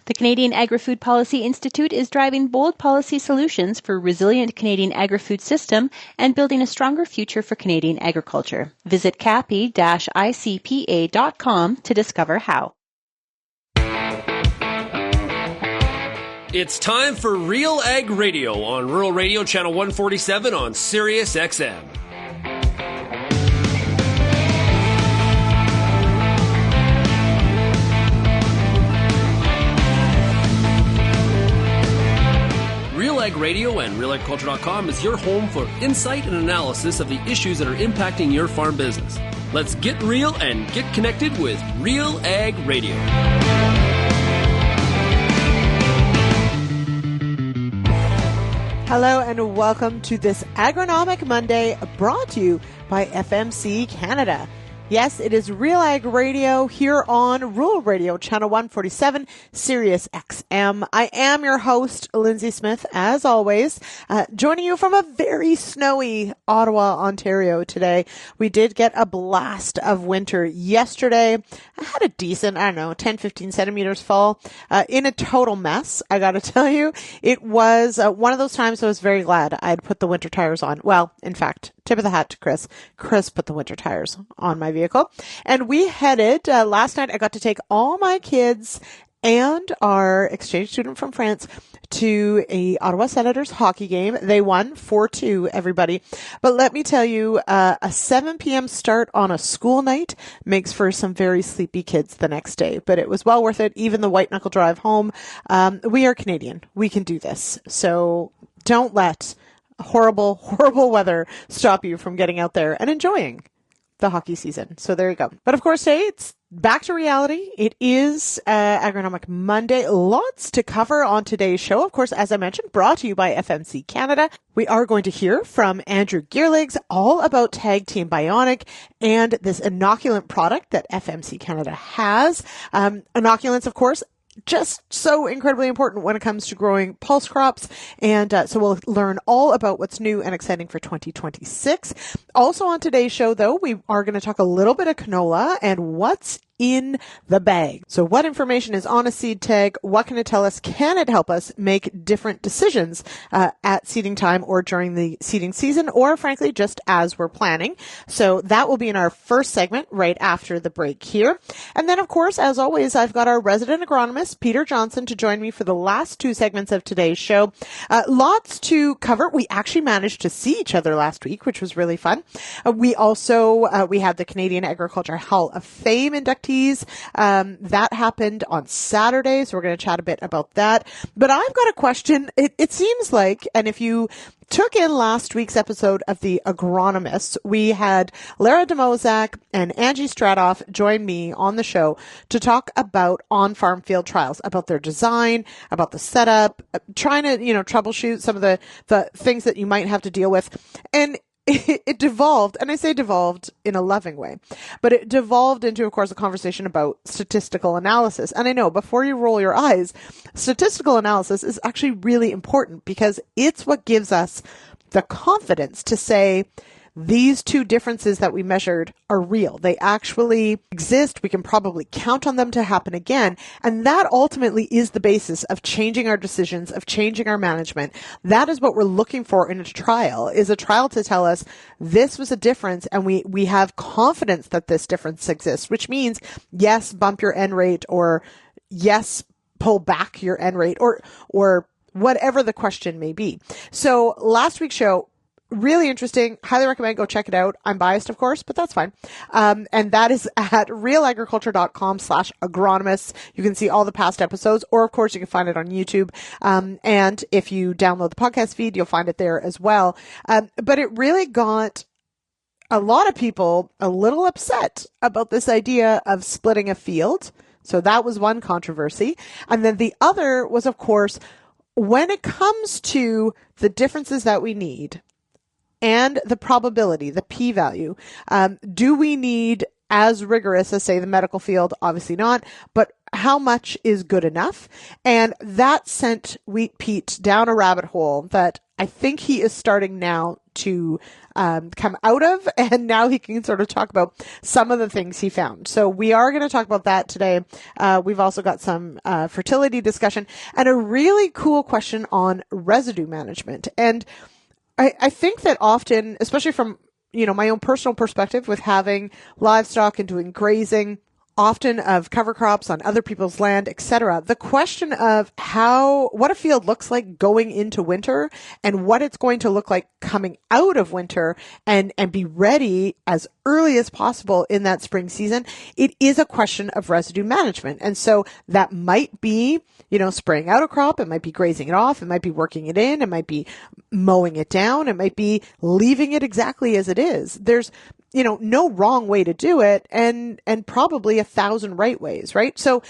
The Canadian Agri-Food Policy Institute is driving bold policy solutions for a resilient Canadian agri-food system and building a stronger future for Canadian agriculture. Visit capi-icpa.com to discover how. It's time for RealAg Radio on Rural Radio Channel 147 on Sirius XM. RealAg Radio and RealAgriculture.com is your home for insight and analysis of the issues that are impacting your farm business. Let's get real and get connected with RealAg Radio. Hello and welcome to this Agronomic Monday brought to you by FMC Canada. Yes, it is RealAg Radio here on Rural Radio Channel 147, Sirius XM. I am your host, Lyndsey Smith, as always, joining you from a very snowy Ottawa, Ontario today. We did get a blast of winter yesterday. I had a decent, 10, 15 centimeters fall in a total mess. I got to tell you, it was one of those times I was very glad I had put the winter tires on. Well, in fact, tip of the hat to Chris. Chris put the winter tires on my vehicle. And we headed, last night I got to take all my kids and our exchange student from France to a Ottawa Senators hockey game. They won 4-2, everybody. But let me tell you, a 7 p.m. start on a school night makes for some very sleepy kids the next day. But it was well worth it. Even the white knuckle drive home. We are Canadian. We can do this. So don't let horrible weather stop you from getting out there and enjoying the hockey season. So there you go. But of course, today it's back to reality. It is Agronomic Monday. Lots to cover on today's show. Of course, as I mentioned, brought to you by FMC Canada. We are going to hear from Andrew Geerligs all about Tag Team Bionic and this inoculant product that FMC Canada has. Inoculants, of course, just so incredibly important when it comes to growing pulse crops. And so we'll learn all about what's new and exciting for 2026. Also on today's show, though, we are going to talk a little bit of canola and what's in the bag. So what information is on a seed tag? What can it tell us? Can it help us make different decisions at seeding time or during the seeding season, or frankly, just as we're planning? So that will be in our first segment right after the break here. And then, of course, as always, I've got our resident agronomist, Peter Johnson, to join me for the last two segments of today's show. Lots to cover. We actually managed to see each other last week, which was really fun. We also, we had the Canadian Agriculture Hall of Fame inductees. That happened on Saturday, so we're going to chat a bit about that. But I've got a question. It seems like, and if you took in last week's episode of The Agronomists, we had Lara Demozak and Angie Stratoff join me on the show to talk about on-farm field trials, about their design, about the setup, trying to, troubleshoot some of the things that you might have to deal with. And it devolved, and I say devolved in a loving way, but it devolved into, of course, a conversation about statistical analysis. And I know, before you roll your eyes, statistical analysis is actually really important because it's what gives us the confidence to say, these two differences that we measured are real. They actually exist. We can probably count on them to happen again. And that ultimately is the basis of changing our decisions, of changing our management. That is what we're looking for in a trial, is a trial to tell us this was a difference and we have confidence that this difference exists, which means yes, bump your N rate, or yes, pull back your N rate, or whatever the question may be. So last week's show, really interesting. Highly recommend go check it out. I'm biased, of course, but that's fine. And that is at realagriculture.com/agronomists. You can see all the past episodes, or of course you can find it on YouTube. And if you download the podcast feed, you'll find it there as well. But it really got a lot of people a little upset about this idea of splitting a field. So that was one controversy. And then the other was, of course, when it comes to the differences that we need, and the probability, the p-value, do we need as rigorous as, say, the medical field? Obviously not, but how much is good enough? And that sent Wheat Pete down a rabbit hole that I think he is starting now to come out of, and now he can sort of talk about some of the things he found. So we are going to talk about that today. We've also got some fertility discussion and a really cool question on residue management. And I think that often, especially from, my own personal perspective with having livestock and doing grazing, often of cover crops on other people's land, etc. The question of what a field looks like going into winter and what it's going to look like coming out of winter and be ready as early as possible in that spring season, it is a question of residue management. And so that might be, spraying out a crop. It might be grazing it off. It might be working it in. It might be mowing it down. It might be leaving it exactly as it is. There's no wrong way to do it and probably 1,000 right ways, right? So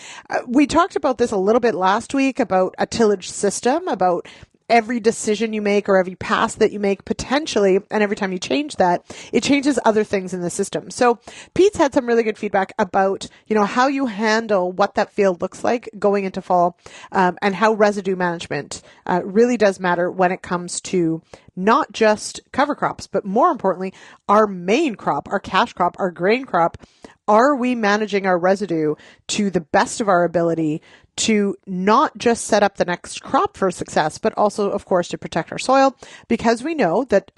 we talked about this a little bit last week about a tillage system, about every decision you make or every pass that you make potentially, and every time you change that, it changes other things in the system. So Pete's had some really good feedback about, how you handle what that field looks like going into fall, and how residue management really does matter when it comes to not just cover crops, but more importantly, our main crop, our cash crop, our grain crop. Are we managing our residue to the best of our ability to not just set up the next crop for success, but also, of course, to protect our soil? Because we know that,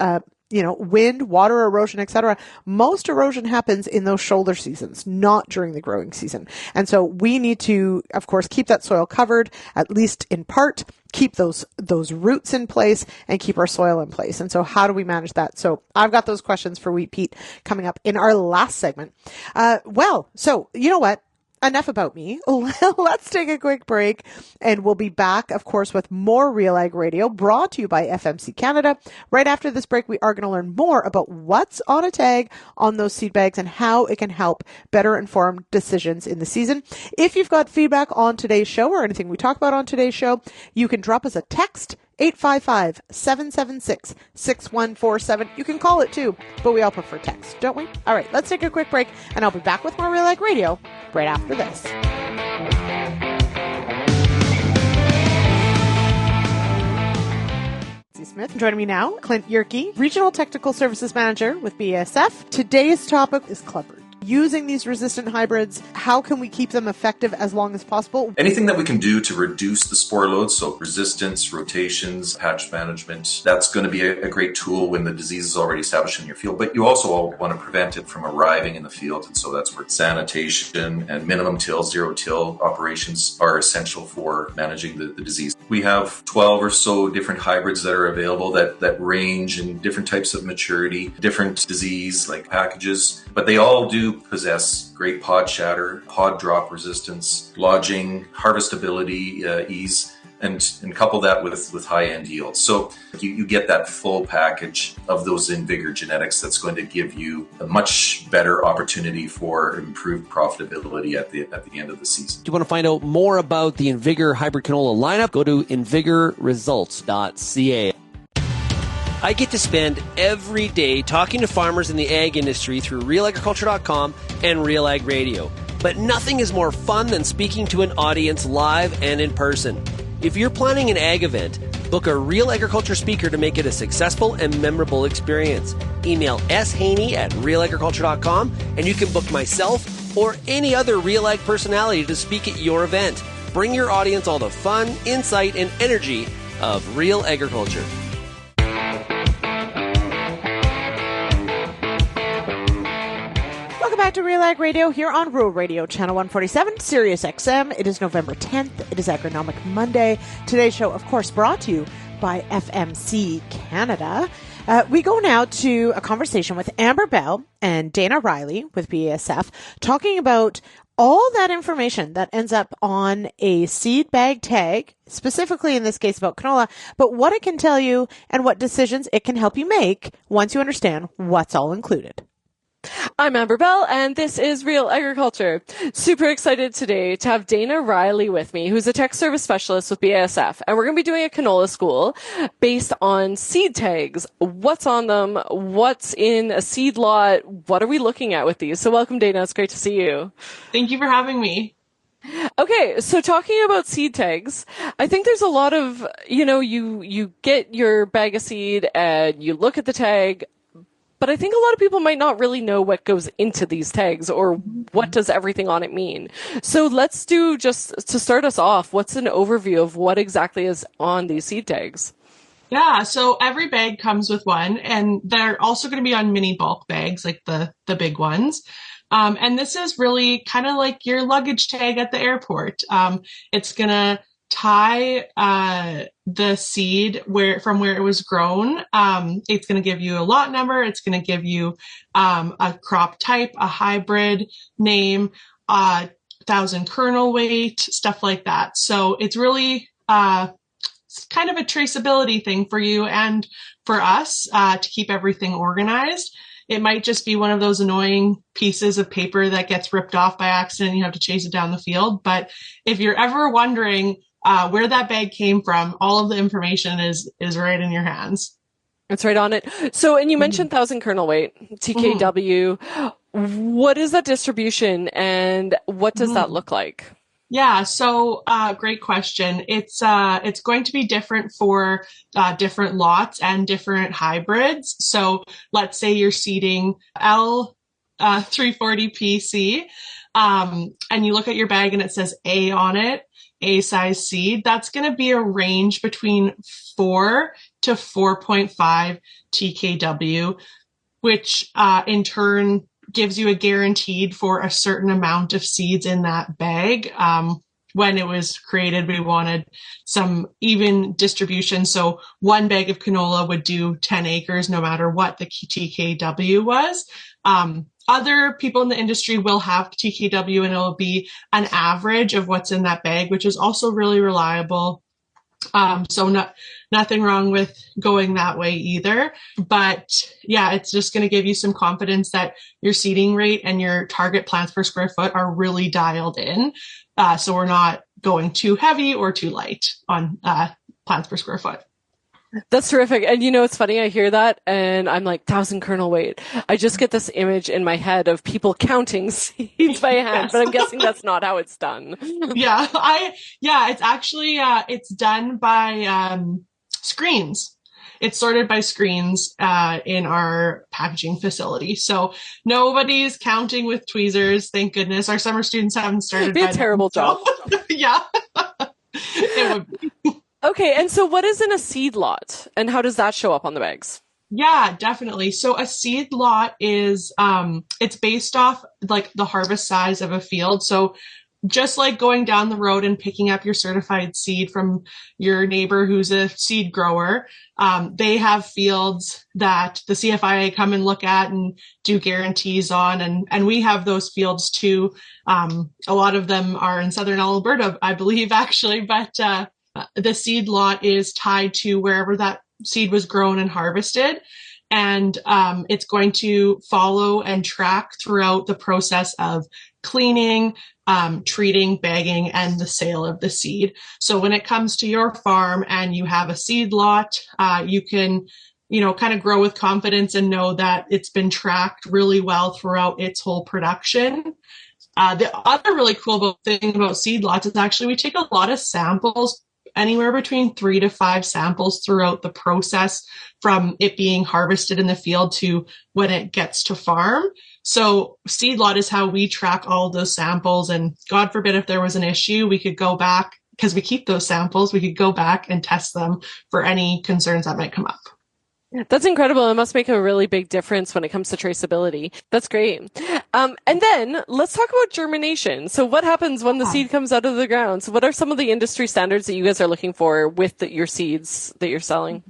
wind, water erosion, etc. Most erosion happens in those shoulder seasons, not during the growing season. And so we need to, of course, keep that soil covered, at least in part, keep those roots in place and keep our soil in place. And so how do we manage that? So I've got those questions for Wheat Pete coming up in our last segment. So you know what? Enough about me. Let's take a quick break and we'll be back, of course, with more RealAg Radio brought to you by FMC Canada. Right after this break, we are going to learn more about what's on a tag on those seed bags and how it can help better inform decisions in the season. If you've got feedback on today's show or anything we talk about on today's show, you can drop us a text 855-776-6147. You can call it too, but we all prefer text, don't we? All right, let's take a quick break and I'll be back with more RealAg Radio right after this. Lyndsey Smith. Joining me now, Clint Yerke, Regional Technical Services Manager with BASF. Today's topic is clubroot. Using these resistant hybrids, how can we keep them effective as long as possible? Anything that we can do to reduce the spore load, so resistance, rotations, patch management, that's going to be a great tool when the disease is already established in your field. But you also want to prevent it from arriving in the field. And so that's where sanitation and minimum till, zero till operations are essential for managing the disease. We have 12 or so different hybrids that are available that range in different types of maturity, different disease like packages, but they all do possess great pod shatter, pod drop resistance, lodging, harvestability, ease, and couple that with high-end yields. So you get that full package of those InVigor genetics that's going to give you a much better opportunity for improved profitability at the end of the season. If you want to find out more about the InVigor hybrid canola lineup, go to invigorresults.ca. I get to spend every day talking to farmers in the ag industry through RealAgriculture.com and RealAg Radio. But nothing is more fun than speaking to an audience live and in person. If you're planning an ag event, book a Real Agriculture speaker to make it a successful and memorable experience. Email shaney@realagriculture.com and you can book myself or any other RealAg personality to speak at your event. Bring your audience all the fun, insight, and energy of Real Agriculture. Back to RealAg Radio here on Rural Radio, Channel 147, Sirius XM. It is November 10th. It is Agronomic Monday. Today's show, of course, brought to you by FMC Canada. We go now to a conversation with Amber Bell and Dana Riley with BASF, talking about all that information that ends up on a seed bag tag, specifically in this case about canola, but what it can tell you and what decisions it can help you make once you understand what's all included. I'm Amber Bell, and this is Real Agriculture. Super excited today to have Dana Riley with me, who's a tech service specialist with BASF. And we're going to be doing a canola school based on seed tags. What's on them? What's in a seed lot? What are we looking at with these? So welcome, Dana. It's great to see you. Thank you for having me. Okay, so talking about seed tags, I think there's a lot of, you get your bag of seed and you look at the tag, but I think a lot of people might not really know what goes into these tags or what does everything on it mean. So let's do, just to start us off, what's an overview of what exactly is on these seed tags? Yeah, so every bag comes with one, and they're also going to be on mini bulk bags, like the big ones. And this is really kind of like your luggage tag at the airport. It's going to tie the seed from where it was grown. It's going to give you a lot number. It's going to give you a crop type, a hybrid name, 1,000 kernel weight, stuff like that. So it's really it's kind of a traceability thing for you and for us to keep everything organized. It might just be one of those annoying pieces of paper that gets ripped off by accident and you have to chase it down the field. But if you're ever wondering where that bag came from, all of the information is right in your hands. It's right on it. So, and you mentioned 1,000 kernel weight, TKW. What is that distribution and what does that look like? Yeah, so great question. It's going to be different for different lots and different hybrids. So let's say you're seeding L340 PC, and you look at your bag and it says A on it, A size seed. That's going to be a range between 4 to 4.5 TKW, which in turn gives you a guaranteed for a certain amount of seeds in that bag. When it was created, we wanted some even distribution. So one bag of canola would do 10 acres, no matter what the TKW was. Other people in the industry will have TKW and it'll be an average of what's in that bag, which is also really reliable. So nothing wrong with going that way either. But yeah, it's just going to give you some confidence that your seeding rate and your target plants per square foot are really dialed in. So we're not going too heavy or too light on plants per square foot. That's terrific. And it's funny, I hear that and I'm like, 1,000 kernel weight. I just get this image in my head of people counting seeds by hand, but I'm guessing that's not how it's done. It's actually, it's done by screens. It's sorted by screens in our packaging facility. So nobody's counting with tweezers. Thank goodness. Our summer students haven't started. It'd be a terrible job. Yeah. It would be. Okay, and so what is in a seed lot, and how does that show up on the bags? Yeah, definitely. So a seed lot is, it's based off like the harvest size of a field. So just like going down the road and picking up your certified seed from your neighbor who's a seed grower, they have fields that the CFIA come and look at and do guarantees on. And we have those fields too. A lot of them are in southern Alberta, I believe, actually, but the seed lot is tied to wherever that seed was grown and harvested. And it's going to follow and track throughout the process of cleaning, treating, bagging, and the sale of the seed. So when it comes to your farm and you have a seed lot, you can, kind of grow with confidence and know that it's been tracked really well throughout its whole production. The other really cool thing about seed lots is actually we take a lot of samples, anywhere between 3 to 5 samples throughout the process from it being harvested in the field to when it gets to farm. So seed lot is how we track all of those samples. And God forbid, if there was an issue, we could go back, because we keep those samples, we could go back and test them for any concerns that might come up. That's incredible. It must make a really big difference when it comes to traceability. That's great. And then let's talk about germination. So what happens when the seed comes out of the ground? So what are some of the industry standards that you guys are looking for with your seeds that you're selling?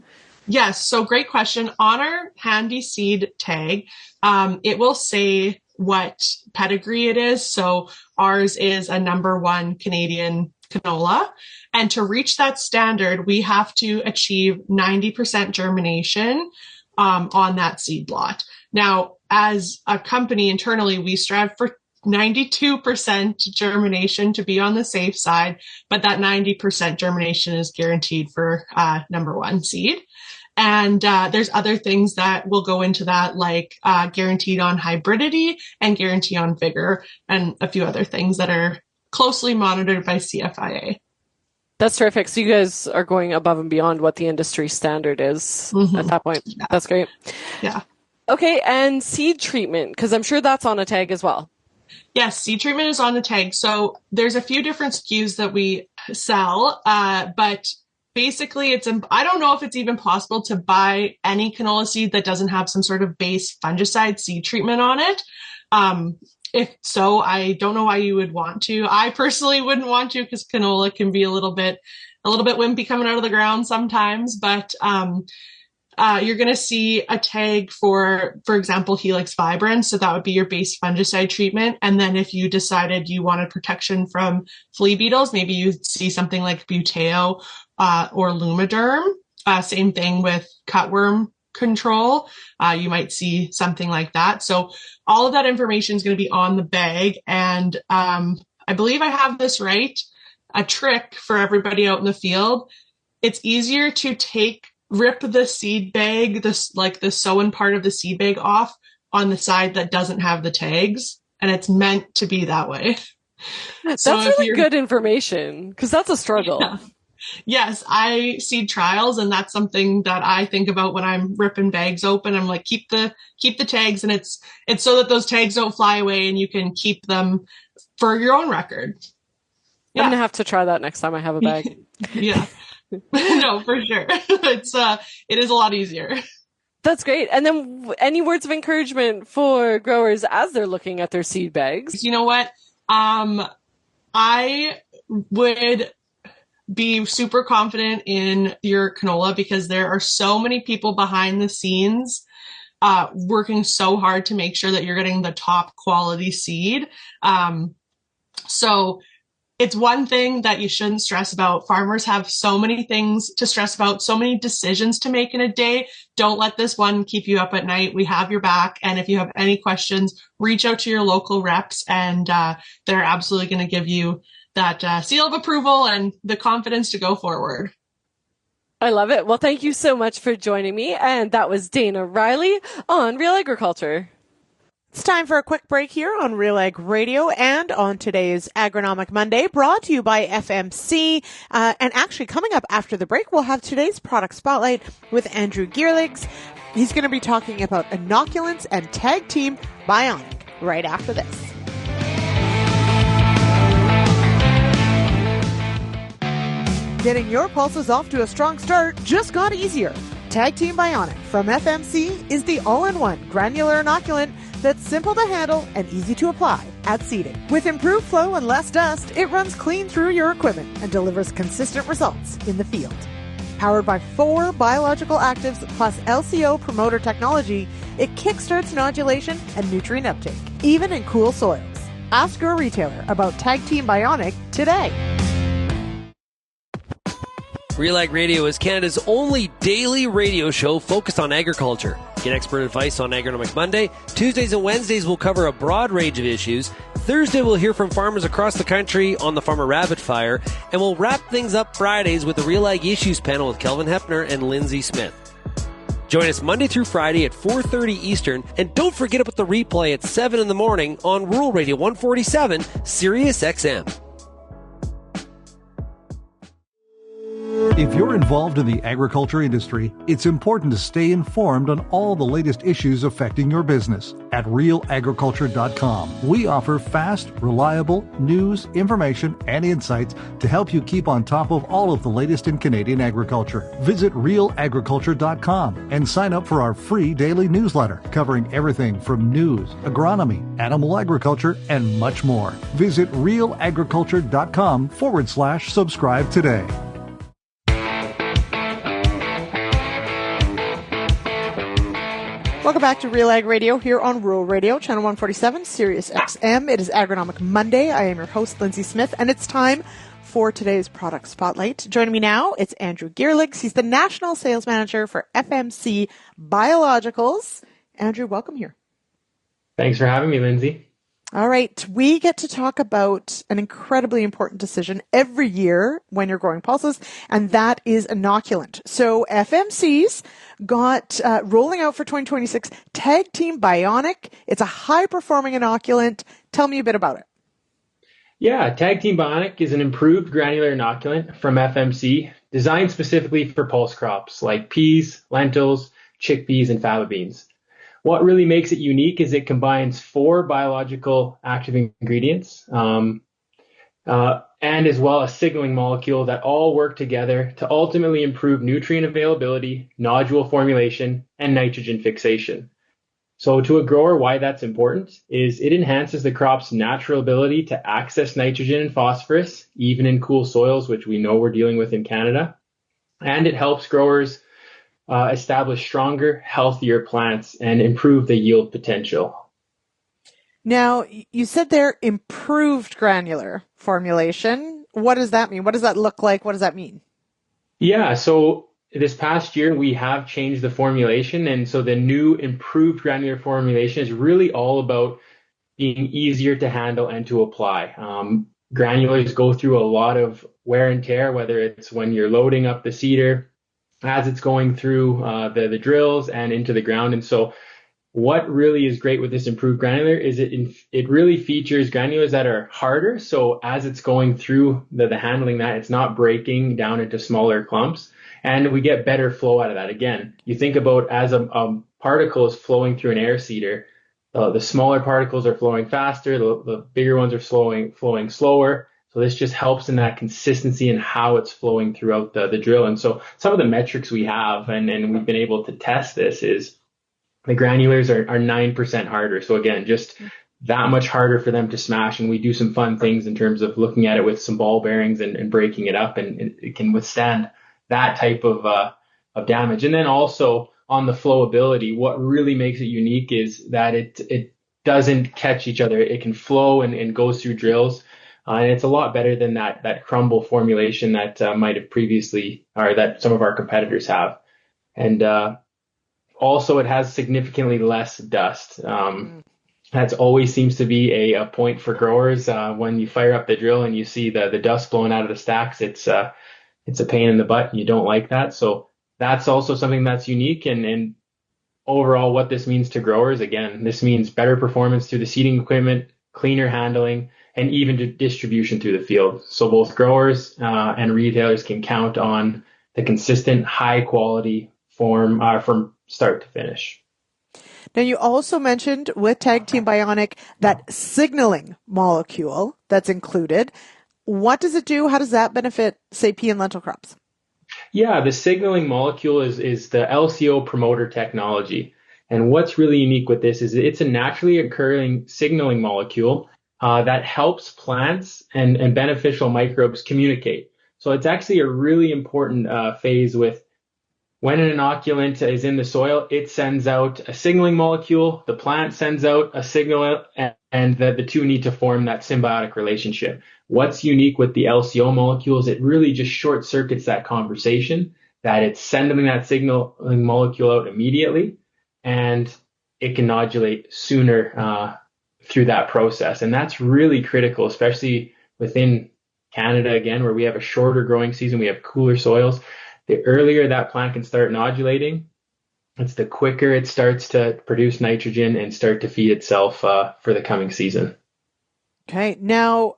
Yes. So great question. On our handy seed tag, it will say what pedigree it is. So ours is a #1 Canadian canola. And to reach that standard, we have to achieve 90% germination on that seed lot. Now, as a company internally, we strive for 92% germination to be on the safe side, but that 90% germination is guaranteed for #1 seed. And there's other things that will go into that, like guaranteed on hybridity and guarantee on vigor, and a few other things that are closely monitored by CFIA. That's terrific. So you guys are going above and beyond what the industry standard is at that point. Yeah. That's great. Yeah. Okay, and seed treatment, because I'm sure that's on a tag as well. Yes, seed treatment is on the tag. So there's a few different SKUs that we sell, but basically I don't know if it's even possible to buy any canola seed that doesn't have some sort of base fungicide seed treatment on it. If so, I don't know why you would want to. I personally wouldn't want to, because canola can be a little bit wimpy coming out of the ground sometimes, but you're going to see a tag for example, Helix Vibrans. So that would be your base fungicide treatment. And then if you decided you wanted protection from flea beetles, maybe you'd see something like Buteo or Lumiderm. Same thing with cutworm control. You might see something like that. So all of that information is going to be on the bag. And I believe I have this right. A trick for everybody out in the field. It's easier to rip the seed bag, the sewn part of the seed bag off on the side that doesn't have the tags. And it's meant to be that way. That's really good information, because that's a struggle. Yeah. Yes, I see trials, and that's something that I think about when I'm ripping bags open. I'm like, keep the tags, and it's so that those tags don't fly away and you can keep them for your own record. Yeah. I'm gonna have to try that next time I have a bag. Yeah. No, for sure. It is a lot easier. That's great. And then any words of encouragement for growers as they're looking at their seed bags? You know what? I would be super confident in your canola, because there are so many people behind the scenes working so hard to make sure that you're getting the top quality seed. So it's one thing that you shouldn't stress about. Farmers have so many things to stress about, so many decisions to make in a day. Don't let this one keep you up at night. We have your back. And if you have any questions, reach out to your local reps, and they're absolutely going to give you that seal of approval and the confidence to go forward. I love it. Well, thank you so much for joining me. And that was Dana Riley on Real Agriculture. It's time for a quick break here on RealAg Radio and on today's Agronomic Monday, brought to you by FMC. And actually, coming up after the break, we'll have today's product spotlight with Andrew Geerligs. He's going to be talking about inoculants and Tag Team Bionic right after this. Getting your pulses off to a strong start just got easier. Tag Team Bionic from FMC is the all-in-one granular inoculant that's simple to handle and easy to apply at seeding. With improved flow and less dust, it runs clean through your equipment and delivers consistent results in the field. Powered by 4 biological actives plus LCO promoter technology, it kickstarts nodulation and nutrient uptake, even in cool soils. Ask your retailer about Tag Team Bionic today. RealAg Radio is Canada's only daily radio show focused on agriculture. Get expert advice on Agronomic Monday. Tuesdays and Wednesdays will cover a broad range of issues. Thursday we'll hear from farmers across the country on the Farmer Rapid Fire. And we'll wrap things up Fridays with the RealAg Issues panel with Kelvin Hepner and Lyndsey Smith. Join us Monday through Friday at 4:30 Eastern. And don't forget about the replay at 7 in the morning on Rural Radio 147, Sirius XM. If you're involved in the agriculture industry, it's important to stay informed on all the latest issues affecting your business. At RealAgriculture.com, we offer fast, reliable news, information, and insights to help you keep on top of all of the latest in Canadian agriculture. Visit RealAgriculture.com and sign up for our free daily newsletter covering everything from news, agronomy, animal agriculture, and much more. Visit RealAgriculture.com/subscribe today. Welcome back to RealAg Radio here on Rural Radio, Channel 147, Sirius XM. It is Agronomic Monday. I am your host, Lyndsey Smith, and it's time for today's product spotlight. Joining me now, it's Andrew Geerligs. He's the National Sales Manager for FMC Biologicals. Andrew, welcome here. Thanks for having me, Lyndsey. All right. We get to talk about an incredibly important decision every year when you're growing pulses, and that is inoculant. So FMC's got rolling out for 2026 Tag Team Bionic. It's a high-performing inoculant. Tell me a bit about it. Yeah, Tag Team Bionic is an improved granular inoculant from FMC designed specifically for pulse crops like peas, lentils, chickpeas, and faba beans. What really makes it unique is it combines 4 biological active ingredients and as well a signaling molecule that all work together to ultimately improve nutrient availability, nodule formulation, and nitrogen fixation. So to a grower, why that's important is it enhances the crop's natural ability to access nitrogen and phosphorus, even in cool soils, which we know we're dealing with in Canada. And it helps growers establish stronger, healthier plants and improve the yield potential. Now, you said there improved granular formulation. What does that mean? What does that look like? What does that mean? Yeah, so this past year, we have changed the formulation. And so the new improved granular formulation is really all about being easier to handle and to apply. Granulars go through a lot of wear and tear, whether it's when you're loading up the seeder, as it's going through the drills and into the ground. And so what really is great with this improved granular is it really features granulars that are harder. So as it's going through the handling that, it's not breaking down into smaller clumps. And we get better flow out of that. Again, you think about as a particle is flowing through an air seeder, the smaller particles are flowing faster, the bigger ones are flowing slower. So this just helps in that consistency and how it's flowing throughout the drill. And so some of the metrics we have, and we've been able to test this, is the granulars are 9% harder. So again, just that much harder for them to smash. And we do some fun things in terms of looking at it with some ball bearings and breaking it up, and it can withstand that type of damage. And then also on the flowability, what really makes it unique is that it doesn't catch each other. It can flow and goes through drills. And it's a lot better than that crumble formulation that might have previously, or that some of our competitors have. And also it has significantly less dust. That always seems to be a point for growers. When you fire up the drill and you see the dust blowing out of the stacks, it's a pain in the butt. You don't like that. So that's also something that's unique. And overall, what this means to growers, again, this means better performance through the seeding equipment, cleaner handling, and even distribution through the field. So both growers and retailers can count on the consistent, high quality form from start to finish. Now, you also mentioned with Tag Team Bionic that signaling molecule that's included. What does it do? How does that benefit, say, pea and lentil crops? Yeah, the signaling molecule is the LCO promoter technology. And what's really unique with this is it's a naturally occurring signaling molecule that helps plants and beneficial microbes communicate. So it's actually a really important phase with when an inoculant is in the soil, it sends out a signaling molecule, the plant sends out a signal, and the two need to form that symbiotic relationship. What's unique with the LCO molecule is it really just short circuits that conversation, that it's sending that signaling molecule out immediately, and it can nodulate sooner through that process. And that's really critical, especially within Canada, again, where we have a shorter growing season, we have cooler soils. The earlier that plant can start nodulating, it's the quicker it starts to produce nitrogen and start to feed itself for the coming season. Okay. Now,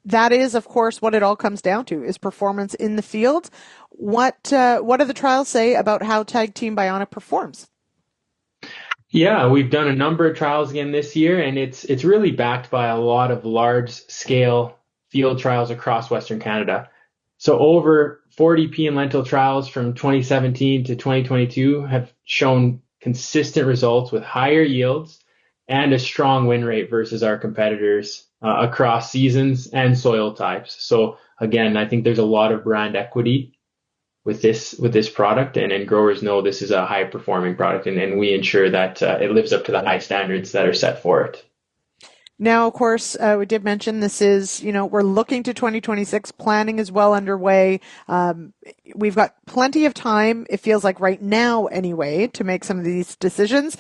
that is, of course, what it all comes down to is performance in the field. What do the trials say about how Tag Team Bionic performs? Yeah, we've done a number of trials again this year, and it's really backed by a lot of large-scale field trials across Western Canada. So over 40 pea and lentil trials from 2017 to 2022 have shown consistent results with higher yields and a strong win rate versus our competitors across seasons and soil types. So again, I think there's a lot of brand equity with this product, and growers know this is a high performing product, and we ensure that it lives up to the high standards that are set for it. Now, of course, we did mention this is, we're looking to 2026. Planning is well underway. We've got plenty of time, it feels like right now anyway, to make some of these decisions.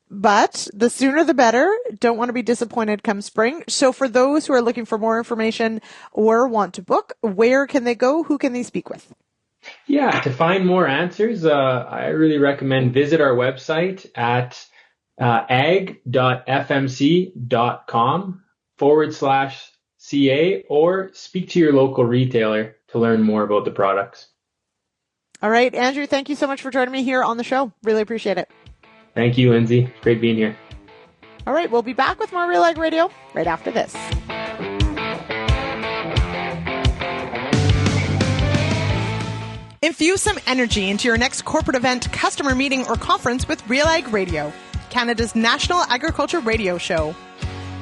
But the sooner the better. Don't want to be disappointed come spring. So for those who are looking for more information or want to book, where can they go? Who can they speak with? Yeah, to find more answers, I really recommend visit our website at ag.fmc.com/seed or speak to your local retailer to learn more about the products. All right, Andrew, thank you so much for joining me here on the show. Really appreciate it. Thank you, Lyndsey. Great being here. All right, we'll be back with more RealAg Radio right after this. Infuse some energy into your next corporate event, customer meeting, or conference with RealAg Radio, Canada's national agriculture radio show.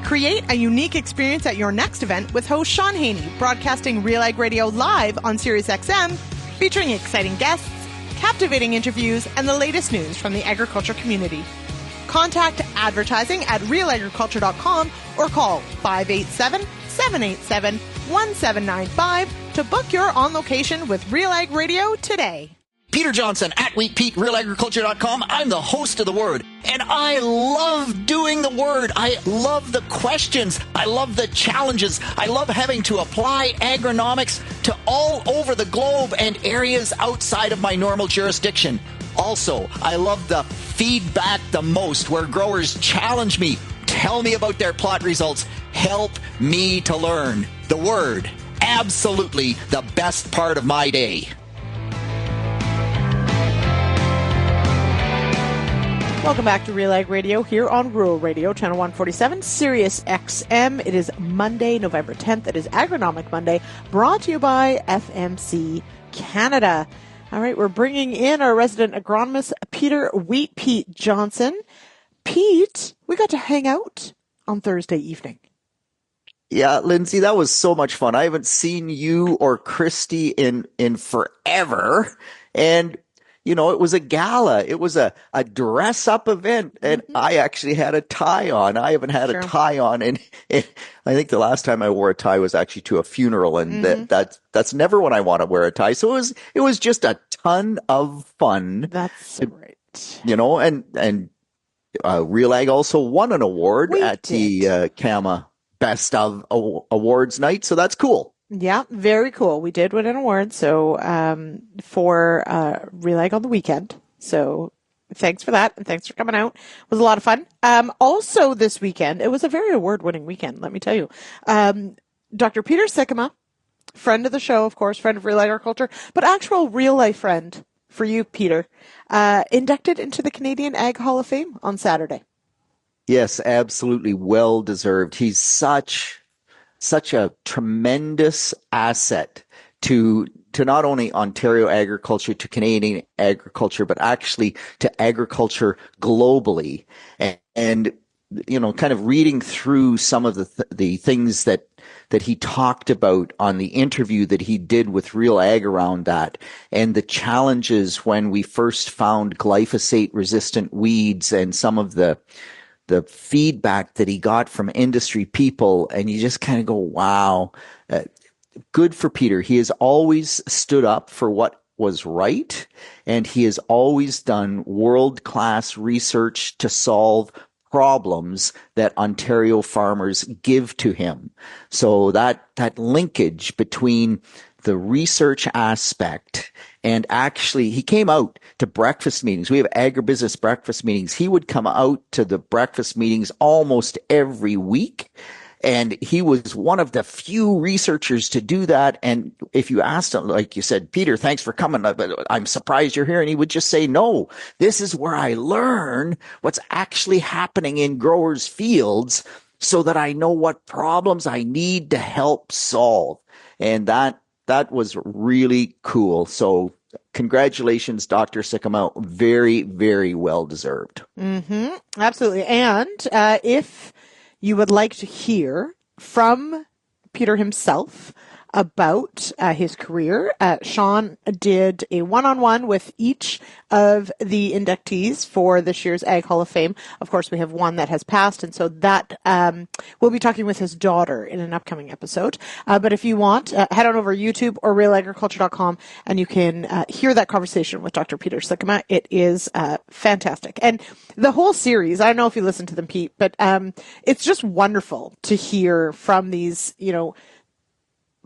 Create a unique experience at your next event with host Sean Haney, broadcasting RealAg Radio live on SiriusXM, featuring exciting guests, captivating interviews, and the latest news from the agriculture community. Contact advertising at realagriculture.com or call 587-787-1795 to book your on location with RealAg Radio today. Peter Johnson at WheatPete, RealAgriculture.com. I'm the host of The Word, and I love doing The Word. I love the questions. I love the challenges. I love having to apply agronomics to all over the globe and areas outside of my normal jurisdiction. Also, I love the feedback the most, where growers challenge me, tell me about their plot results, help me to learn. The Word, absolutely the best part of my day. Welcome back to RealAg Radio here on Rural Radio, Channel 147, Sirius XM. It is Monday, November 10th. It is Agronomic Monday, brought to you by FMC Canada. All right, we're bringing in our resident agronomist, Peter Pete Johnson. Pete, we got to hang out on Thursday evening. Yeah, Lyndsey, that was so much fun. I haven't seen you or Christy in forever. And you know, it was a gala. It was a dress-up event, and I actually had a tie on. I haven't had a tie on, and I think the last time I wore a tie was actually to a funeral, and that's never when I want to wear a tie. So it was just a ton of fun. That's great. You know, and RealAg also won an award at the CAMA Best of Awards night, so that's cool. Yeah, very cool. We did win an award, so for RealAg on the weekend. So thanks for that, and thanks for coming out. It was a lot of fun. Also this weekend, it was a very award-winning weekend, let me tell you. Dr. Peter Sikkema, friend of the show, of course, friend of RealAgriculture, but actual real-life friend for you, Peter, inducted into the Canadian Ag Hall of Fame on Saturday. Yes, absolutely well-deserved. He's such a tremendous asset to not only Ontario agriculture, to Canadian agriculture, but actually to agriculture globally. And you know, kind of reading through some of the things that he talked about on the interview that he did with RealAg around that, and the challenges when we first found glyphosate-resistant weeds, and some of the feedback that he got from industry people, and you just kind of go, wow, good for Peter. He has always stood up for what was right, and he has always done world-class research to solve problems that Ontario farmers give to him. So that linkage between the research aspect, and actually he came out to breakfast meetings. We have agribusiness breakfast meetings. He would come out to the breakfast meetings almost every week. And he was one of the few researchers to do that. And if you asked him, like you said, Peter, thanks for coming, but I'm surprised you're here. And he would just say, no, this is where I learn what's actually happening in growers' fields so that I know what problems I need to help solve. And that was really cool. So congratulations, Dr. Sikkema. Very, very well deserved. Mm-hmm. Absolutely. And if you would like to hear from Peter himself about his career, Sean did a one-on-one with each of the inductees for this year's Ag Hall of Fame. Of course, we have one that has passed, and so that we'll be talking with his daughter in an upcoming episode. But if you want, head on over to YouTube or realagriculture.com, and you can hear that conversation with Dr. Peter Sikkema. It is fantastic. And the whole series, I don't know if you listen to them, Pete, but it's just wonderful to hear from these,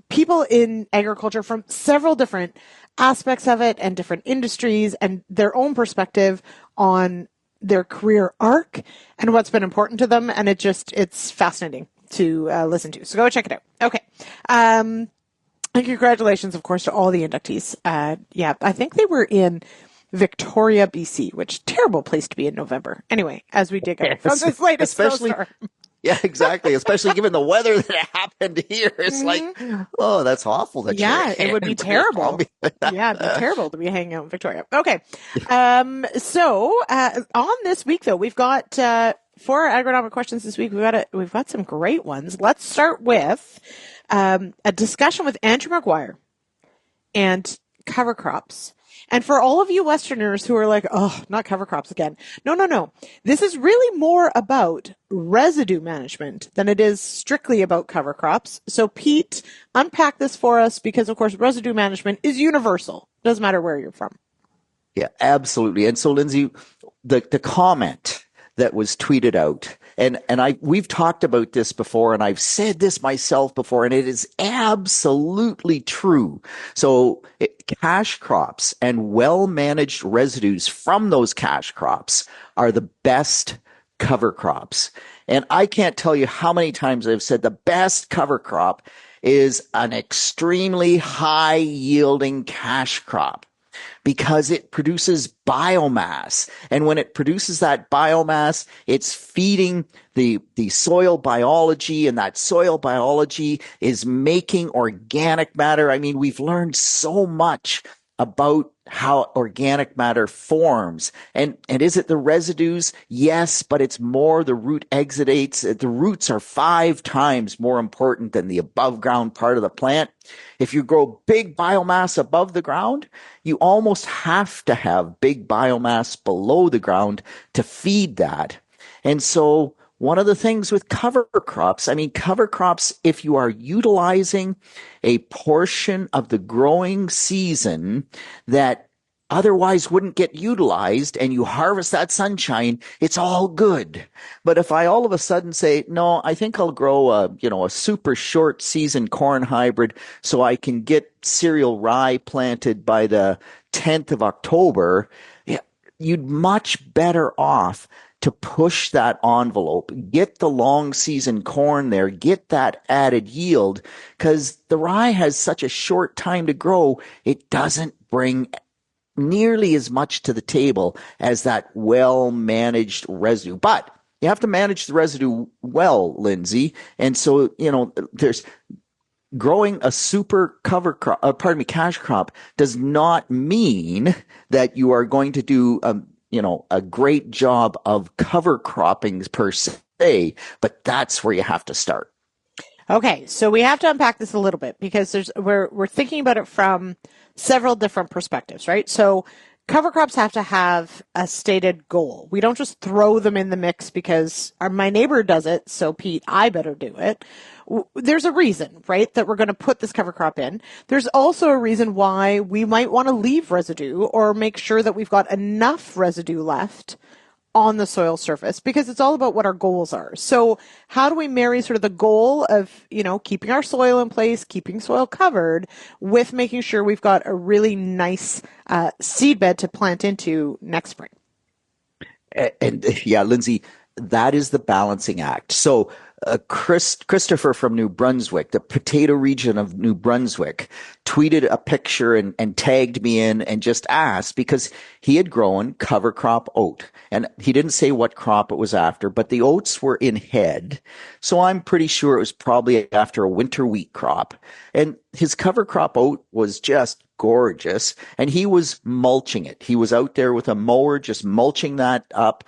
people in agriculture from several different aspects of it and different industries, and their own perspective on their career arc and what's been important to them. And it's fascinating to listen to. So go check it out. Okay. And congratulations, of course, to all the inductees. Yeah, I think they were in Victoria, BC, which terrible place to be in November. Anyway, as we dig out from this latest snowstorm. Yeah, exactly. Especially given the weather that happened here. It's like, oh, that's awful. That it would be terrible. Yeah, it'd be terrible to be hanging out in Victoria. Okay. So on this week, though, we've got for our agronomic questions this week, we've got some great ones. Let's start with a discussion with Andrew McGuire and cover crops. And for all of you Westerners who are like, oh, not cover crops again. No. This is really more about residue management than it is strictly about cover crops. So Pete, unpack this for us because, of course, residue management is universal. Doesn't matter where you're from. Yeah, absolutely. And so, Lyndsey, the comment that was tweeted out, and we've talked about this before, and I've said this myself before, and it is absolutely true. So cash crops and well-managed residues from those cash crops are the best cover crops. And I can't tell you how many times I've said the best cover crop is an extremely high-yielding cash crop, because it produces biomass. And when it produces that biomass, it's feeding the soil biology, and that soil biology is making organic matter. I mean, we've learned so much about how organic matter forms. And is it the residues? Yes, but it's more the root exudates. The roots are 5 times more important than the above ground part of the plant. If you grow big biomass above the ground, you almost have to have big biomass below the ground to feed that. And so one of the things with cover crops, if you are utilizing a portion of the growing season that otherwise wouldn't get utilized, and you harvest that sunshine, it's all good. But if I all of a sudden say, no, I think I'll grow a super short season corn hybrid so I can get cereal rye planted by the 10th of October, you'd much better off to push that envelope, get the long season corn there, get that added yield, because the rye has such a short time to grow, it doesn't bring nearly as much to the table as that well-managed residue. But you have to manage the residue well, Lyndsey. And so, there's growing a super cover crop, cash crop does not mean that you are going to do a great job of cover cropping per se, but that's where you have to start. Okay, so we have to unpack this a little bit because we're thinking about it from several different perspectives, right? So cover crops have to have a stated goal. We don't just throw them in the mix because my neighbor does it, so Pete, I better do it. There's a reason, right, that we're going to put this cover crop in. There's also a reason why we might want to leave residue or make sure that we've got enough residue left on the soil surface, because it's all about what our goals are. So how do we marry sort of the goal of, keeping our soil in place, keeping soil covered, with making sure we've got a really nice seed bed to plant into next spring? And yeah, Lyndsey, that is the balancing act. So Christopher from New Brunswick, the potato region of New Brunswick, tweeted a picture and tagged me in and just asked, because he had grown cover crop oat. And he didn't say what crop it was after, but the oats were in head. So I'm pretty sure it was probably after a winter wheat crop. And his cover crop oat was just gorgeous. And he was mulching it. He was out there with a mower, just mulching that up,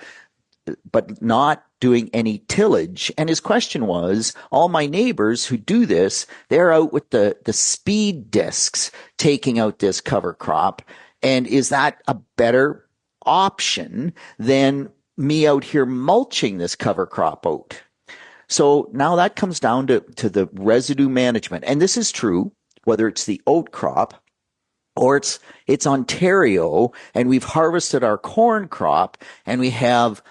but not doing any tillage. And his question was, all my neighbors who do this, they're out with the speed discs taking out this cover crop. And is that a better option than me out here mulching this cover crop oat? So now that comes down to the residue management. And this is true, whether it's the oat crop or it's Ontario, and we've harvested our corn crop and we have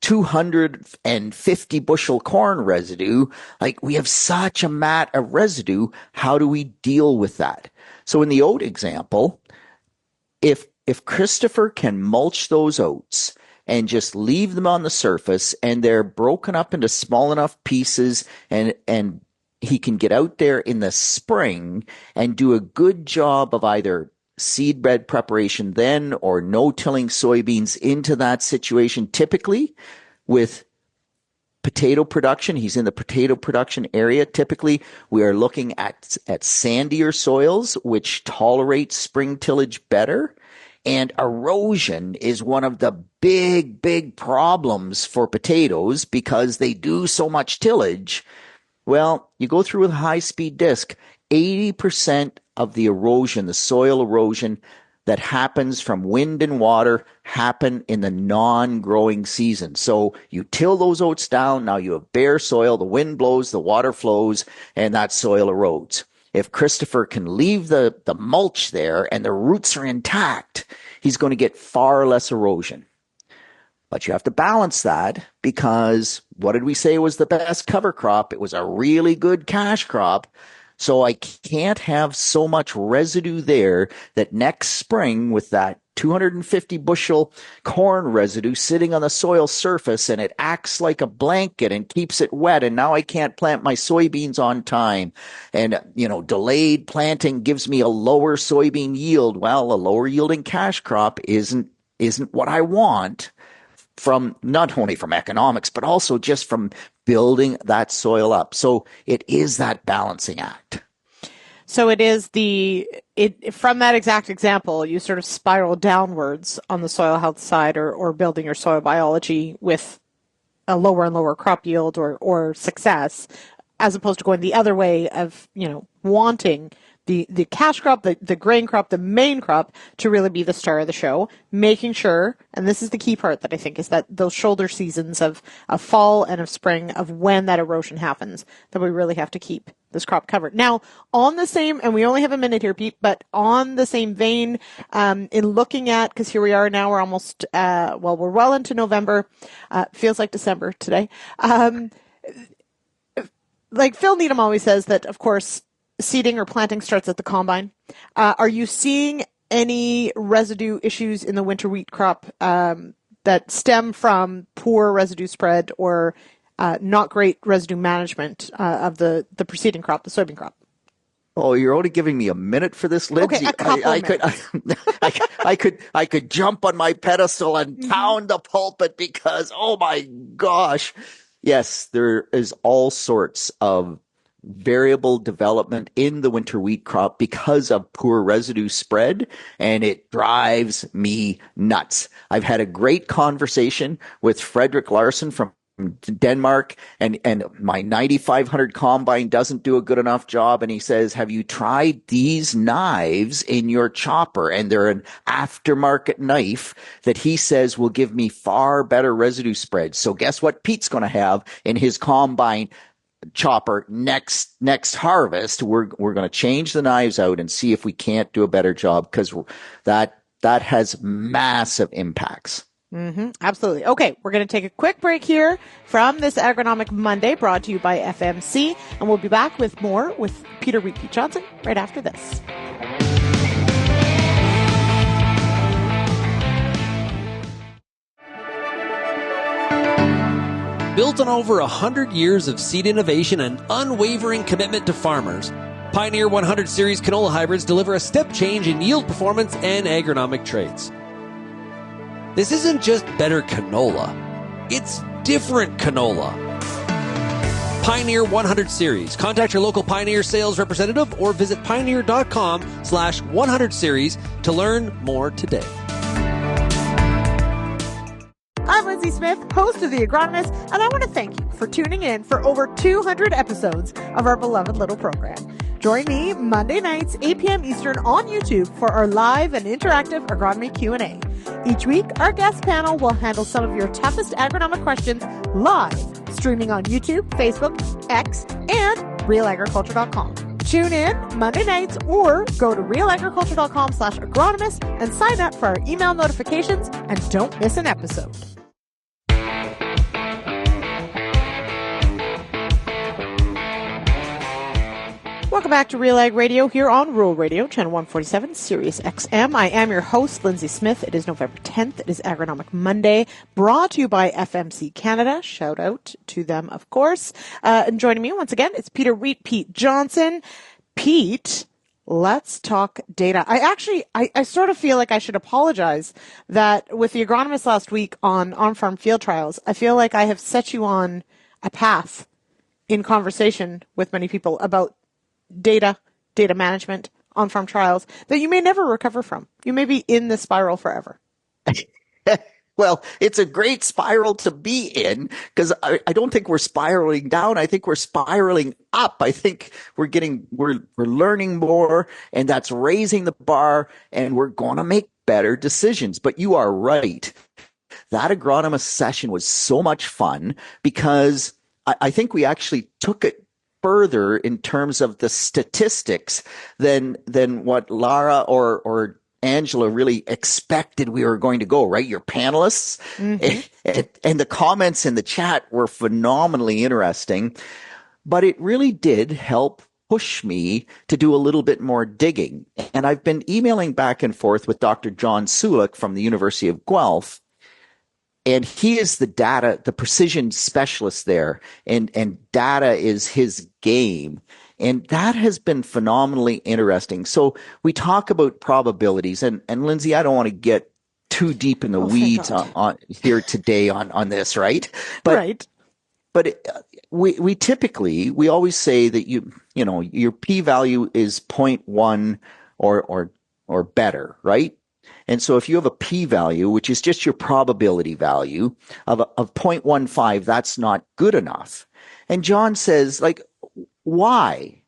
250 bushel corn residue. Like, we have such a mat of residue. How do we deal with that? So in the oat example, if Christopher can mulch those oats and just leave them on the surface, and they're broken up into small enough pieces, and he can get out there in the spring and do a good job of either seed bed preparation then or no-tilling soybeans into that situation. Typically with potato production, he's in the potato production area. Typically, we are looking at sandier soils, which tolerate spring tillage better. And erosion is one of the big problems for potatoes because they do so much tillage. Well, you go through with a high-speed disc, 80% of the erosion, the soil erosion that happens from wind and water happen in the non-growing season. So you till those oats down, now you have bare soil, the wind blows, the water flows, and that soil erodes. If Christopher can leave the mulch there and the roots are intact, he's going to get far less erosion. But you have to balance that because what did we say was the best cover crop? It was a really good cash crop. So I can't have so much residue there that next spring with that 250 bushel corn residue sitting on the soil surface and it acts like a blanket and keeps it wet. And now I can't plant my soybeans on time. And, delayed planting gives me a lower soybean yield. Well, a lower yielding cash crop isn't what I want from not only from economics, but also just from building that soil up. So it is that balancing act. So it is from that exact example, you sort of spiral downwards on the soil health side or building your soil biology with a lower and lower crop yield or success, as opposed to going the other way of, wanting the cash crop, the grain crop, the main crop to really be the star of the show, making sure, and this is the key part that I think is that those shoulder seasons of fall and of spring of when that erosion happens, that we really have to keep this crop covered. Now, on the same, and we only have a minute here, Pete, but on the same vein, in looking at, because here we are now, we're almost, we're well into November, feels like December today. Like Phil Needham always says that, of course, seeding or planting starts at the combine. Are you seeing any residue issues in the winter wheat crop that stem from poor residue spread or not great residue management of the preceding crop, the soybean crop? Oh, you're only giving me a minute for this, Lyndsey. Okay, I could jump on my pedestal and pound the pulpit because, oh my gosh. Yes, there is all sorts of variable development in the winter wheat crop because of poor residue spread, and it drives me nuts. I've had a great conversation with Frederick Larson from Denmark, and my 9500 combine doesn't do a good enough job, and he says, have you tried these knives in your chopper? And they're an aftermarket knife that he says will give me far better residue spread. So guess what Pete's going to have in his combine chopper next harvest? We're going to change the knives out and see if we can't do a better job, because that has massive impacts. Absolutely. Okay, we're going to take a quick break here from this Agronomic Monday brought to you by FMC, and we'll be back with more with Peter Wheat Johnson right after this. Built on over 100 years of seed innovation and unwavering commitment to farmers, Pioneer 100 Series canola hybrids deliver a step change in yield performance and agronomic traits. This isn't just better canola, it's different canola. Pioneer 100 Series. Contact your local Pioneer sales representative or visit pioneer.com/100 series to learn more today. I'm Lyndsey Smith, host of The Agronomist, and I want to thank you for tuning in for over 200 episodes of our beloved little program. Join me Monday nights, 8 p.m. Eastern on YouTube for our live and interactive agronomy Q&A. Each week, our guest panel will handle some of your toughest agronomic questions live, streaming on YouTube, Facebook, X, and RealAgriculture.com. Tune in Monday nights or go to RealAgriculture.com/agronomist and sign up for our email notifications and don't miss an episode. Welcome back to RealAg Radio here on Rural Radio, channel 147, Sirius XM. I am your host, Lyndsey Smith. It is November 10th. It is Agronomic Monday, brought to you by FMC Canada. Shout out to them, of course. And joining me once again, it's Pete Johnson. Pete, let's talk data. I sort of feel like I should apologize that with the agronomist last week on on-farm field trials, I feel like I have set you on a path in conversation with many people about data management, on-farm trials that you may never recover from. You may be in the spiral forever. Well, it's a great spiral to be in because I don't think we're spiraling down. I think we're spiraling up. I think we're learning more, and that's raising the bar, and we're going to make better decisions. But you are right. That agronomist session was so much fun because I think we actually took it further in terms of the statistics than what Lara or Angela really expected we were going to go, right? Your panelists. Mm-hmm. And the comments in the chat were phenomenally interesting, but it really did help push me to do a little bit more digging. And I've been emailing back and forth with Dr. John Sulik from the University of Guelph. And he is the precision specialist there, and data is his game. And that has been phenomenally interesting. So we talk about probabilities, and Lyndsey, I don't want to get too deep in the weeds on here today on this, right? But we typically always say that your p-value is 0.1 or better, right? And so if you have a p-value, which is just your probability value of 0.15, that's not good enough. And John says, like, why?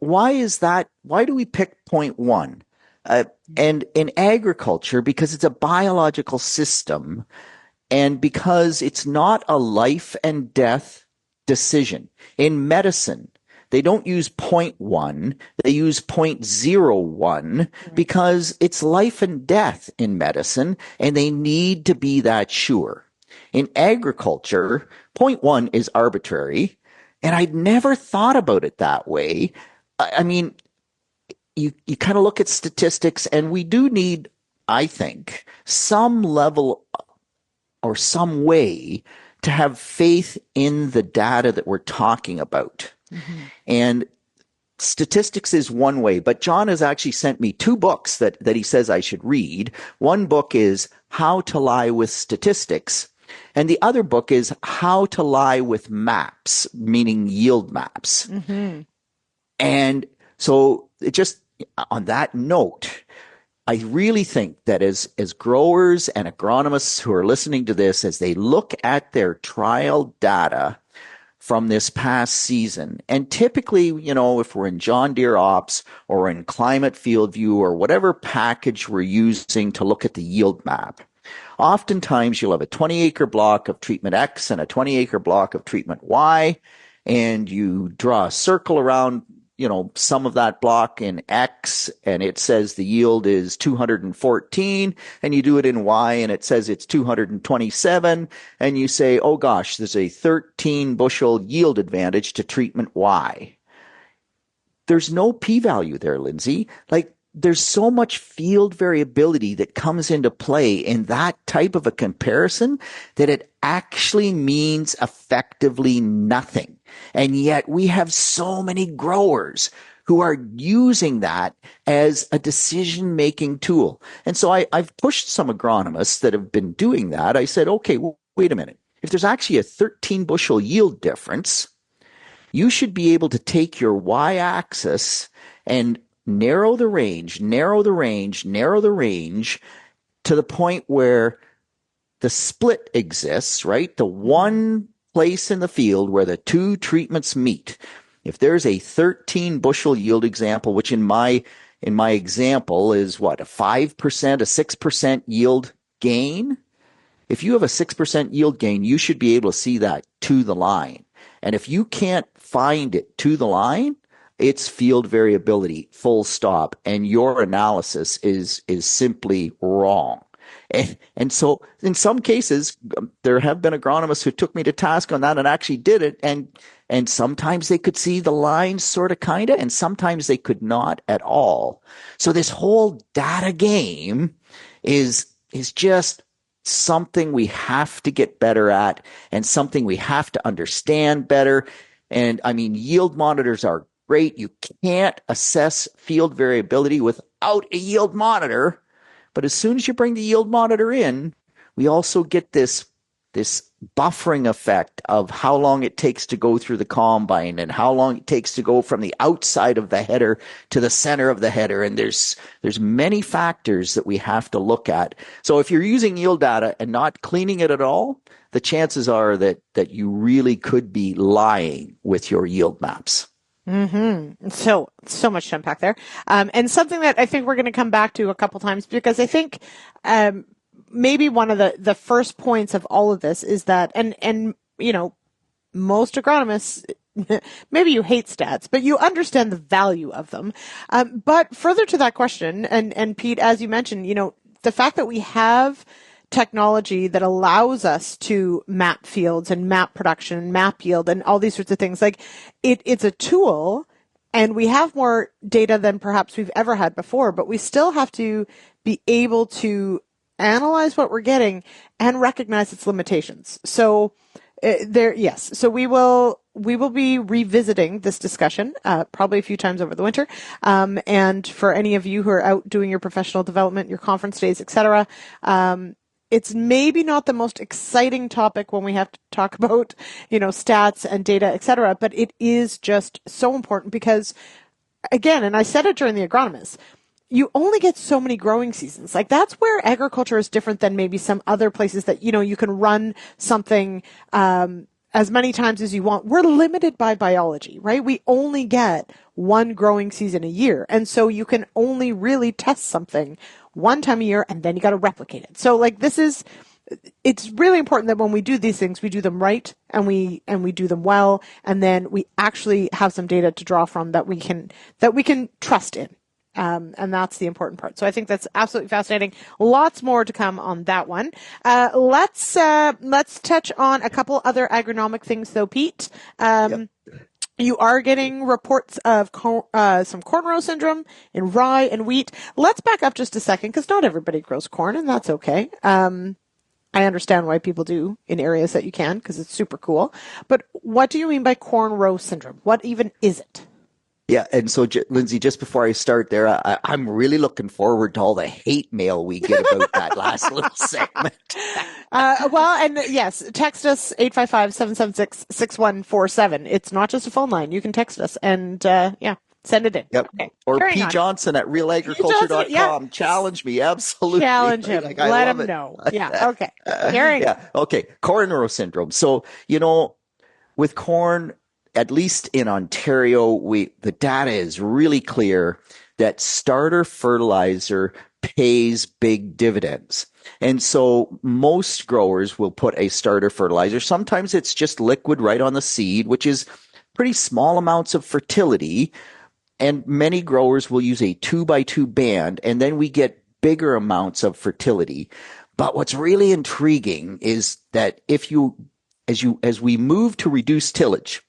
Why is that? Why do we pick 0.1? And in agriculture, because it's a biological system and because it's not a life and death decision. In medicine, they don't use 0.1, they use 0.01 because it's life and death in medicine, and they need to be that sure. In agriculture, 0.1 is arbitrary, and I'd never thought about it that way. I mean, you kind of look at statistics, and we do need, I think, some level or some way to have faith in the data that we're talking about. Mm-hmm. And statistics is one way, but John has actually sent me two books that he says I should read. One book is How to Lie with Statistics, and the other book is How to Lie with Maps, meaning yield maps. Mm-hmm. And so just on that note, I really think that as growers and agronomists who are listening to this, as they look at their trial data from this past season, and typically, if we're in John Deere Ops or in Climate Field View or whatever package we're using to look at the yield map, oftentimes you'll have a 20-acre block of treatment X and a 20-acre block of treatment Y, and you draw a circle around some of that block in X, and it says the yield is 214, and you do it in Y, and it says it's 227, and you say, oh gosh, there's a 13 bushel yield advantage to treatment Y. There's no p-value there, Lyndsey. Like, there's so much field variability that comes into play in that type of a comparison that it actually means effectively nothing. And yet we have so many growers who are using that as a decision-making tool. And so I've pushed some agronomists that have been doing that. I said, okay, well, wait a minute. If there's actually a 13 bushel yield difference, you should be able to take your y-axis and narrow the range to the point where the split exists, right? The one place in the field where the two treatments meet. If there's a 13 bushel yield example, which in my example is what, a 5%, a 6% yield gain? If you have a 6% yield gain, you should be able to see that to the line. And if you can't find it to the line, it's field variability, full stop, and your analysis is simply wrong. And so in some cases, there have been agronomists who took me to task on that and actually did it. And sometimes they could see the lines sort of kind of, and sometimes they could not at all. So this whole data game is just something we have to get better at and something we have to understand better. And I mean, yield monitors are great. You can't assess field variability without a yield monitor. But as soon as you bring the yield monitor in, we also get this buffering effect of how long it takes to go through the combine and how long it takes to go from the outside of the header to the center of the header. And there's many factors that we have to look at. So if you're using yield data and not cleaning it at all, the chances are that you really could be lying with your yield maps. Mm-hmm. So much to unpack there. And something that I think we're going to come back to a couple times, because I think, maybe one of the first points of all of this is that, and, you know, most agronomists, maybe you hate stats, but you understand the value of them. But further to that question, and Pete, as you mentioned, you know, the fact that we have technology that allows us to map fields and map production, map yield, and all these sorts of things. Like it's a tool, and we have more data than perhaps we've ever had before, but we still have to be able to analyze what we're getting and recognize its limitations. So so we will be revisiting this discussion, probably a few times over the winter. And for any of you who are out doing your professional development, your conference days, etc., it's maybe not the most exciting topic when we have to talk about, you know, stats and data, et cetera, but it is just so important because, again, and I said it during the agronomist, you only get so many growing seasons. Like that's where agriculture is different than maybe some other places that, you know, you can run something, as many times as you want. We're limited by biology, right? We only get one growing season a year. And so you can only really test something one time a year, and then you got to replicate it. So like it's really important that when we do these things, we do them right and we do them well. And then we actually have some data to draw from that we can trust in. And that's the important part. So I think that's absolutely fascinating. Lots more to come on that one. Let's touch on a couple other agronomic things though, Pete. Yep. You are getting reports of some corn row syndrome in rye and wheat. Let's back up just a second, because not everybody grows corn, and that's okay. I understand why people do in areas that you can, because it's super cool. But what do you mean by corn row syndrome? What even is it? Yeah, and so, Lyndsey, just before I start there, I'm really looking forward to all the hate mail we get about that last little segment. Well, and yes, text us 855-776-6147. It's not just a phone line. You can text us and, send it in. Yep. Okay. Or P. Johnson at RealAgriculture.com. Yeah. Challenge me. Absolutely. Challenge him. Like, Let him know. Yeah. Okay. Carrying on. Okay. Corn row syndrome. So, you know, with corn, at least in Ontario, the data is really clear that starter fertilizer pays big dividends. And so most growers will put a starter fertilizer. Sometimes it's just liquid right on the seed, which is pretty small amounts of fertility. And many growers will use a 2x2 band, and then we get bigger amounts of fertility. But what's really intriguing is that as we move to reduce tillage,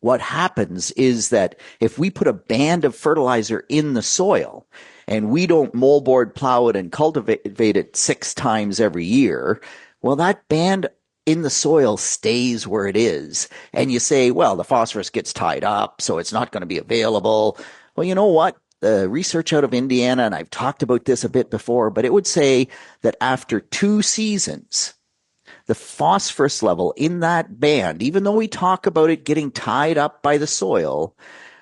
what happens is that if we put a band of fertilizer in the soil and we don't moldboard, plow it, and cultivate it 6 times every year, well, that band in the soil stays where it is. And you say, well, the phosphorus gets tied up, so it's not going to be available. Well, you know what? The research out of Indiana, and I've talked about this a bit before, but it would say that after 2 seasons, the phosphorus level in that band, even though we talk about it getting tied up by the soil,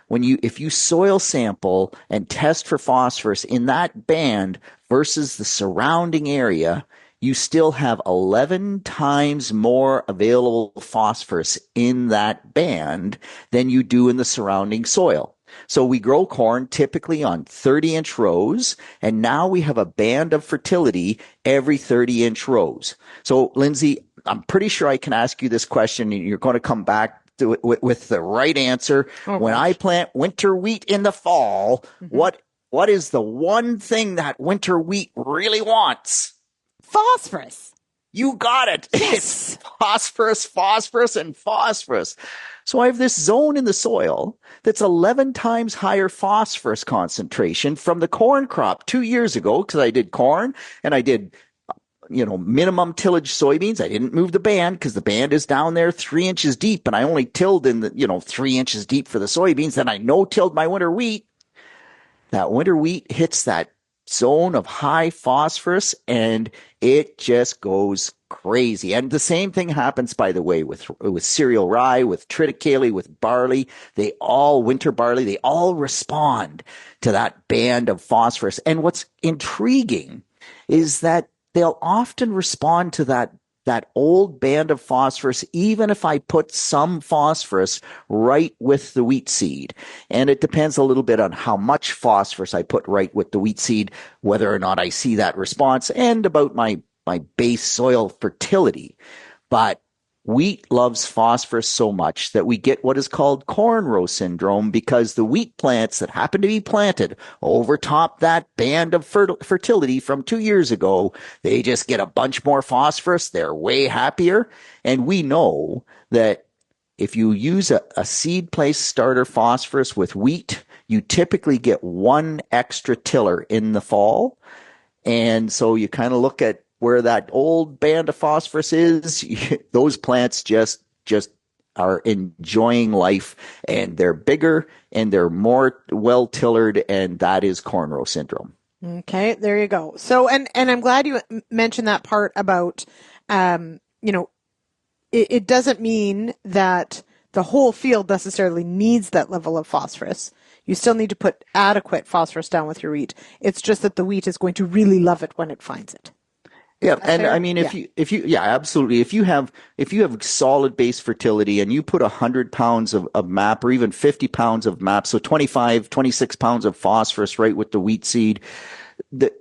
if you soil sample and test for phosphorus in that band versus the surrounding area, you still have 11 times more available phosphorus in that band than you do in the surrounding soil. So we grow corn typically on 30-inch rows, and now we have a band of fertility every 30-inch rows. So, Lyndsey, I'm pretty sure I can ask you this question, and you're going to come back to it with the right answer. Oh, when I plant winter wheat in the fall, what is the one thing that winter wheat really wants? Phosphorus. You got it. Yes. It's phosphorus, phosphorus, and phosphorus. So I have this zone in the soil that's 11 times higher phosphorus concentration from the corn crop 2 years ago, because I did corn and I did, minimum tillage soybeans. I didn't move the band because the band is down there 3 inches deep, and I only tilled in the, 3 inches deep for the soybeans. Then I no-tilled my winter wheat. That winter wheat hits that zone of high phosphorus and it just goes crazy. And the same thing happens, by the way, with cereal rye, with triticale, with barley. Winter barley, they all respond to that band of phosphorus. And what's intriguing is that they'll often respond to that old band of phosphorus, even if I put some phosphorus right with the wheat seed. And it depends a little bit on how much phosphorus I put right with the wheat seed, whether or not I see that response, and about my base soil fertility. But wheat loves phosphorus so much that we get what is called corn row syndrome, because the wheat plants that happen to be planted over top that band of fertility from 2 years ago, they just get a bunch more phosphorus. They're way happier. And we know that if you use a seed place starter phosphorus with wheat, you typically get one extra tiller in the fall. And so you kind of look at where that old band of phosphorus is, those plants just are enjoying life, and they're bigger and they're more well-tillered, and that is corn row syndrome. Okay, there you go. So, and I'm glad you mentioned that part about, it doesn't mean that the whole field necessarily needs that level of phosphorus. You still need to put adequate phosphorus down with your wheat. It's just that the wheat is going to really love it when it finds it. Yeah, and I mean, if you, absolutely. If you have solid base fertility and you put 100 pounds of MAP, or even 50 pounds of MAP, so 26 pounds of phosphorus right with the wheat seed,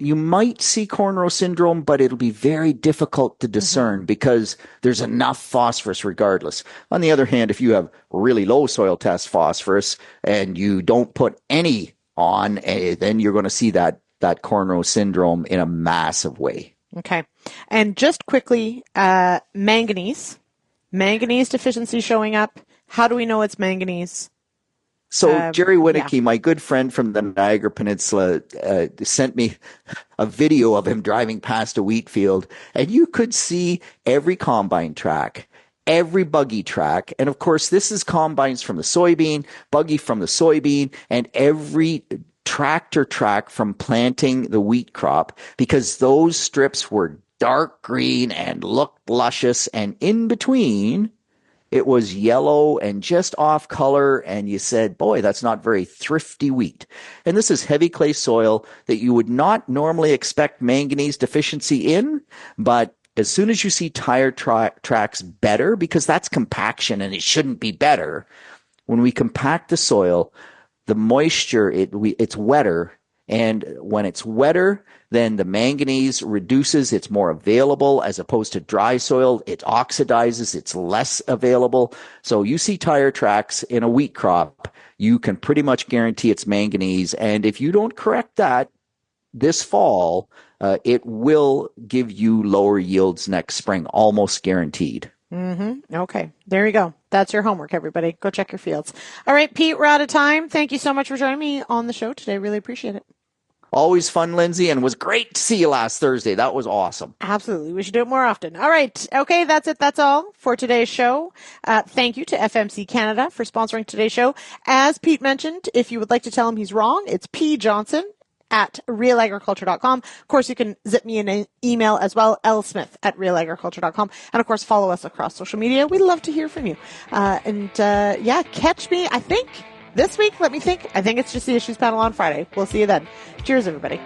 you might see corn row syndrome, but it'll be very difficult to discern because there's enough phosphorus regardless. On the other hand, if you have really low soil test phosphorus and you don't put any on, then you're going to see that corn row syndrome in a massive way. Okay. And just quickly, manganese deficiency showing up. How do we know it's manganese? So Jerry Winicky, my good friend from the Niagara Peninsula, sent me a video of him driving past a wheat field, and you could see every combine track, every buggy track. And of course, this is combines from the soybean, buggy from the soybean, and every tractor track from planting the wheat crop, because those strips were dark green and looked luscious, and in between it was yellow and just off color, and you said, boy, that's not very thrifty wheat. And this is heavy clay soil that you would not normally expect manganese deficiency in, but as soon as you see tire tracks better, because that's compaction and it shouldn't be better, when we compact the soil, the moisture, it's wetter, and when it's wetter, then the manganese reduces, it's more available, as opposed to dry soil, it oxidizes, it's less available. So you see tire tracks in a wheat crop, you can pretty much guarantee it's manganese, and if you don't correct that this fall, it will give you lower yields next spring, almost guaranteed. Okay, there you go. That's your homework, everybody. Go check your fields. All right, Pete, we're out of time. Thank you so much for joining me on the show today. Really appreciate it. Always fun, Lyndsey, and it was great to see you last Thursday. That was awesome. Absolutely. We should do it more often. All right. Okay, that's it. That's all for today's show. Thank you to FMC Canada for sponsoring today's show. As Pete mentioned, if you would like to tell him he's wrong, it's P. Johnson at RealAgriculture.com. Of course, you can zip me an email as well, lsmith at RealAgriculture.com. And of course, follow us across social media. We'd love to hear from you. Catch me, I think, this week. Let me think. I think it's just the Issues panel on Friday. We'll see you then. Cheers, everybody.